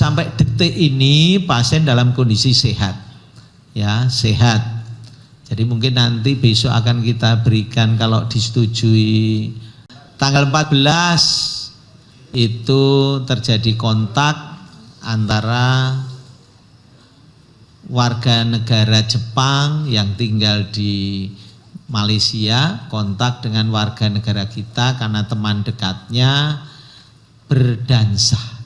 sampai detik ini pasien dalam kondisi sehat, ya sehat. Jadi mungkin nanti besok akan kita berikan kalau disetujui tanggal 14 itu terjadi kontak antara warga negara Jepang yang tinggal di Malaysia kontak dengan warga negara kita karena teman dekatnya berdansa.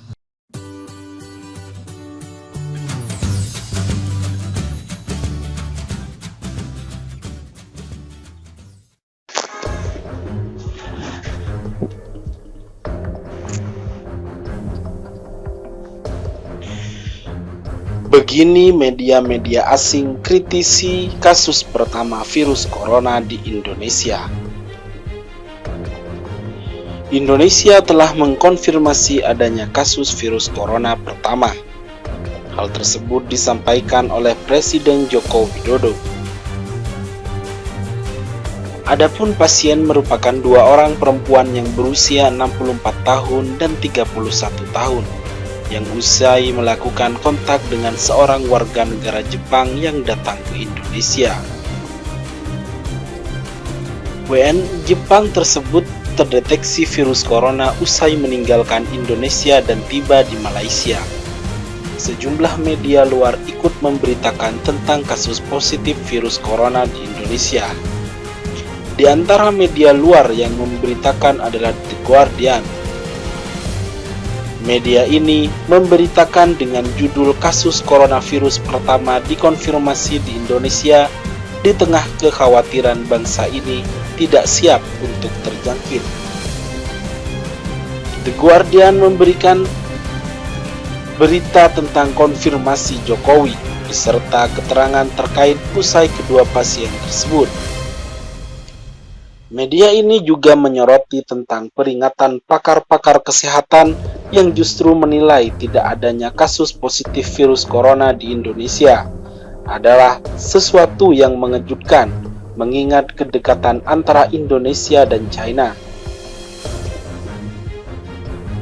Begini media-media asing kritisi kasus pertama virus corona di Indonesia. Indonesia telah mengkonfirmasi adanya kasus virus corona pertama. Hal tersebut disampaikan oleh Presiden Joko Widodo. Adapun pasien merupakan 2 orang perempuan yang berusia 64 tahun dan 31 tahun. Yang usai melakukan kontak dengan seorang warga negara Jepang yang datang ke Indonesia. WN Jepang tersebut terdeteksi virus corona usai meninggalkan Indonesia dan tiba di Malaysia. Sejumlah media luar ikut memberitakan tentang kasus positif virus corona di Indonesia. Di antara media luar yang memberitakan adalah The Guardian. Media ini memberitakan dengan judul kasus coronavirus pertama dikonfirmasi di Indonesia di tengah kekhawatiran bangsa ini tidak siap untuk terjangkit. The Guardian memberikan berita tentang konfirmasi Jokowi beserta keterangan terkait usai kedua pasien tersebut. Media ini juga menyoroti tentang peringatan pakar-pakar kesehatan yang justru menilai tidak adanya kasus positif virus corona di Indonesia adalah sesuatu yang mengejutkan mengingat kedekatan antara Indonesia dan China.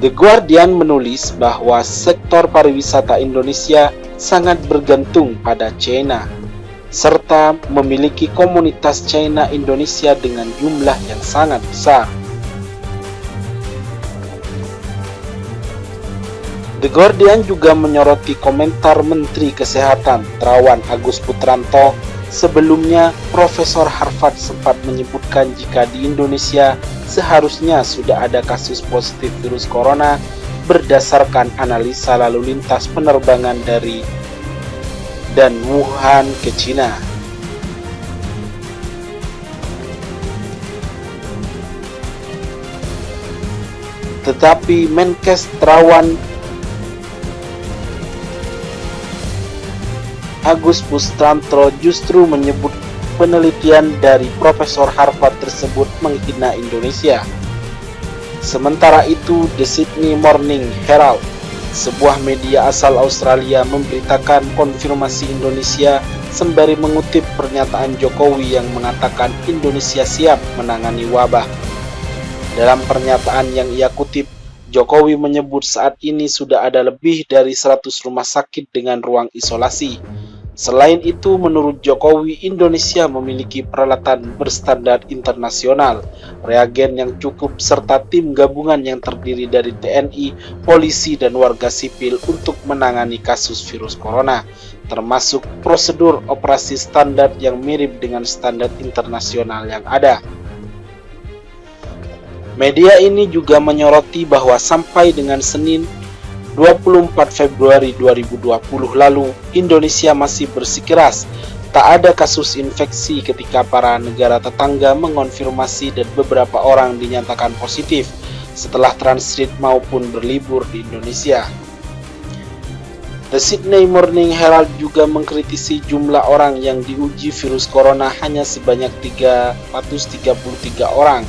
The Guardian menulis bahwa sektor pariwisata Indonesia sangat bergantung pada China serta memiliki komunitas China Indonesia dengan jumlah yang sangat besar. The Guardian juga menyoroti komentar Menteri Kesehatan Terawan Agus Putranto. Sebelumnya, Profesor Harvard sempat menyebutkan jika di Indonesia seharusnya sudah ada kasus positif virus corona berdasarkan analisa lalu lintas penerbangan dari dan Wuhan ke China. Tetapi Menkes Terawan Agus Putranto justru menyebut penelitian dari Profesor Harvard tersebut menghina Indonesia. Sementara itu, The Sydney Morning Herald, sebuah media asal Australia, memberitakan konfirmasi Indonesia sembari mengutip pernyataan Jokowi yang mengatakan Indonesia siap menangani wabah. Dalam pernyataan yang ia kutip, Jokowi menyebut saat ini sudah ada lebih dari 100 rumah sakit dengan ruang isolasi. Selain itu, menurut Jokowi, Indonesia memiliki peralatan berstandar internasional, reagen yang cukup, serta tim gabungan yang terdiri dari TNI, polisi, dan warga sipil untuk menangani kasus virus corona, termasuk prosedur operasi standar yang mirip dengan standar internasional yang ada. Media ini juga menyoroti bahwa sampai dengan Senin 24 Februari 2020 lalu, Indonesia masih bersikeras tak ada kasus infeksi ketika para negara tetangga mengonfirmasi dan beberapa orang dinyatakan positif setelah transit maupun berlibur di Indonesia. The Sydney Morning Herald juga mengkritisi jumlah orang yang diuji virus corona hanya sebanyak 333 orang.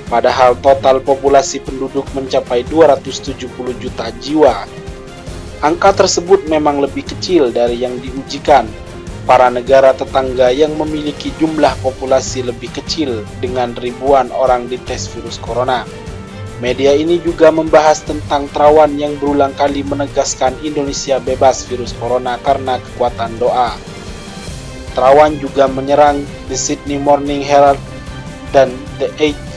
Padahal total populasi penduduk mencapai 270 juta jiwa. Angka tersebut memang lebih kecil dari yang diujikan para negara tetangga yang memiliki jumlah populasi lebih kecil dengan ribuan orang dites virus corona. Media ini juga membahas tentang Terawan yang berulang kali menegaskan Indonesia bebas virus corona karena kekuatan doa. Terawan juga menyerang The Sydney Morning Herald dan The Age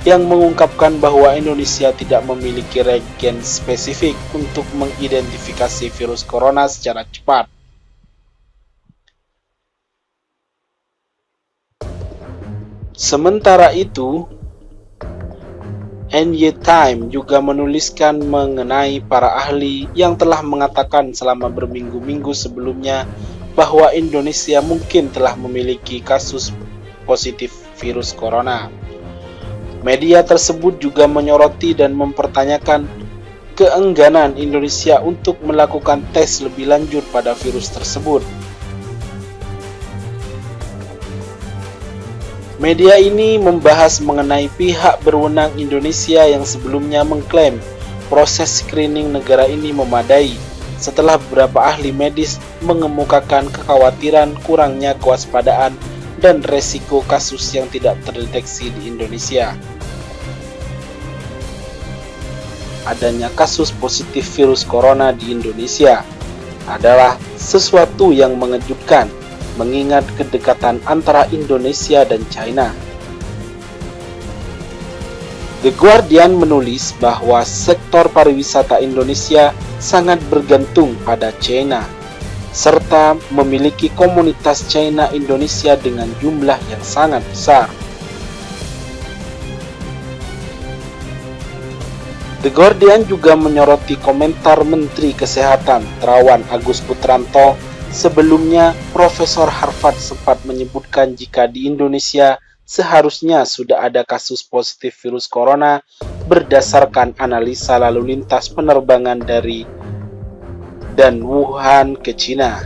yang mengungkapkan bahwa Indonesia tidak memiliki regen spesifik untuk mengidentifikasi virus corona secara cepat. Sementara itu, NY Time juga menuliskan mengenai para ahli yang telah mengatakan selama berminggu-minggu sebelumnya bahwa Indonesia mungkin telah memiliki kasus positif virus corona. Media tersebut juga menyoroti dan mempertanyakan keengganan Indonesia untuk melakukan tes lebih lanjut pada virus tersebut. Media ini membahas mengenai pihak berwenang Indonesia yang sebelumnya mengklaim proses screening negara ini memadai setelah beberapa ahli medis mengemukakan kekhawatiran kurangnya kewaspadaan dan resiko kasus yang tidak terdeteksi di Indonesia. Adanya kasus positif virus corona di Indonesia adalah sesuatu yang mengejutkan, mengingat kedekatan antara Indonesia dan China. The Guardian menulis bahwa sektor pariwisata Indonesia sangat bergantung pada China, serta memiliki komunitas China Indonesia dengan jumlah yang sangat besar. The Guardian juga menyoroti komentar Menteri Kesehatan Terawan Agus Putranto. Sebelumnya, Profesor Harvard sempat menyebutkan jika di Indonesia seharusnya sudah ada kasus positif virus corona berdasarkan analisa lalu lintas penerbangan dari dan Wuhan ke China.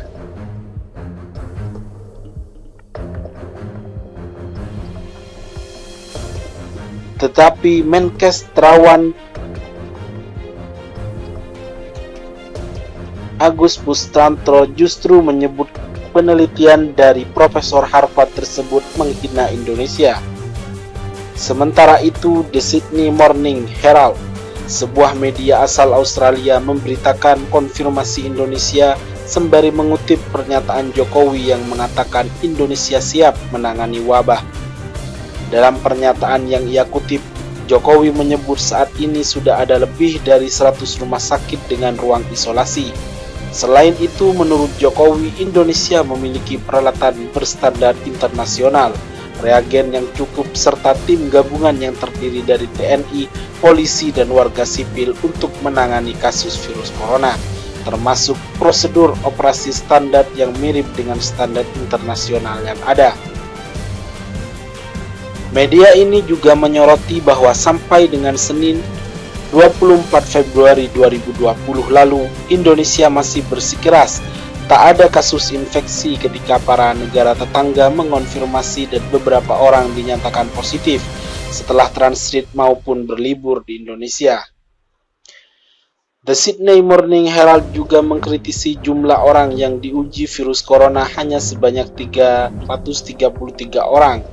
Tetapi Menkes Terawan Agus Putranto justru menyebut penelitian dari Profesor Harvard tersebut menghina Indonesia. Sementara itu, The Sydney Morning Herald, sebuah media asal Australia, memberitakan konfirmasi Indonesia sembari mengutip pernyataan Jokowi yang mengatakan Indonesia siap menangani wabah. Dalam pernyataan yang ia kutip, Jokowi menyebut saat ini sudah ada lebih dari 100 rumah sakit dengan ruang isolasi. Selain itu, menurut Jokowi, Indonesia memiliki peralatan berstandar internasional, reagen yang cukup, serta tim gabungan yang terdiri dari TNI, polisi, dan warga sipil untuk menangani kasus virus corona, termasuk prosedur operasi standar yang mirip dengan standar internasional yang ada. Media ini juga menyoroti bahwa sampai dengan Senin 24 Februari 2020 lalu, Indonesia masih bersikeras tak ada kasus infeksi ketika para negara tetangga mengonfirmasi dan beberapa orang dinyatakan positif setelah transit maupun berlibur di Indonesia. The Sydney Morning Herald juga mengkritisi jumlah orang yang diuji virus corona hanya sebanyak 333 orang,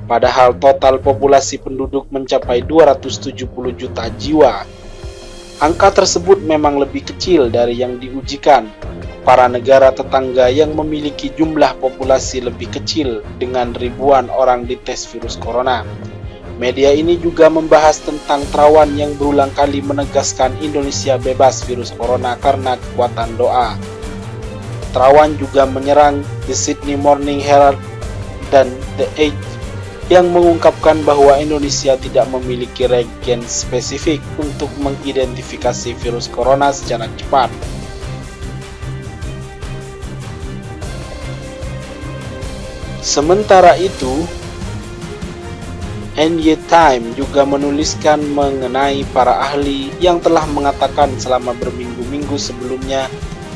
padahal total populasi penduduk mencapai 270 juta jiwa. Angka tersebut memang lebih kecil dari yang diujikan para negara tetangga yang memiliki jumlah populasi lebih kecil dengan ribuan orang dites virus corona. Media ini juga membahas tentang Terawan yang berulang kali menegaskan Indonesia bebas virus corona karena kekuatan doa. Terawan juga menyerang The Sydney Morning Herald dan The Age yang mengungkapkan bahwa Indonesia tidak memiliki regen spesifik untuk mengidentifikasi virus corona secara cepat. Sementara itu, NY Time juga menuliskan mengenai para ahli yang telah mengatakan selama berminggu-minggu sebelumnya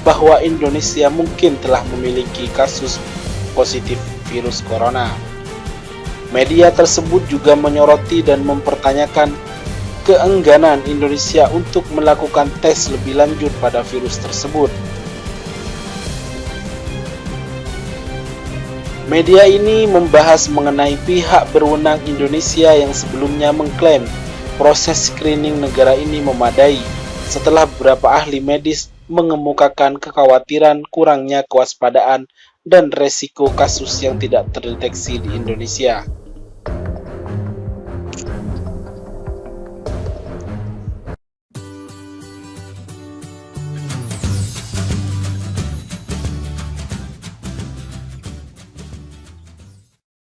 bahwa Indonesia mungkin telah memiliki kasus positif virus corona. Media tersebut juga menyoroti dan mempertanyakan keengganan Indonesia untuk melakukan tes lebih lanjut pada virus tersebut. Media ini membahas mengenai pihak berwenang Indonesia yang sebelumnya mengklaim Proses screening negara ini memadai setelah beberapa ahli medis mengemukakan kekhawatiran kurangnya kewaspadaan dan resiko kasus yang tidak terdeteksi di Indonesia.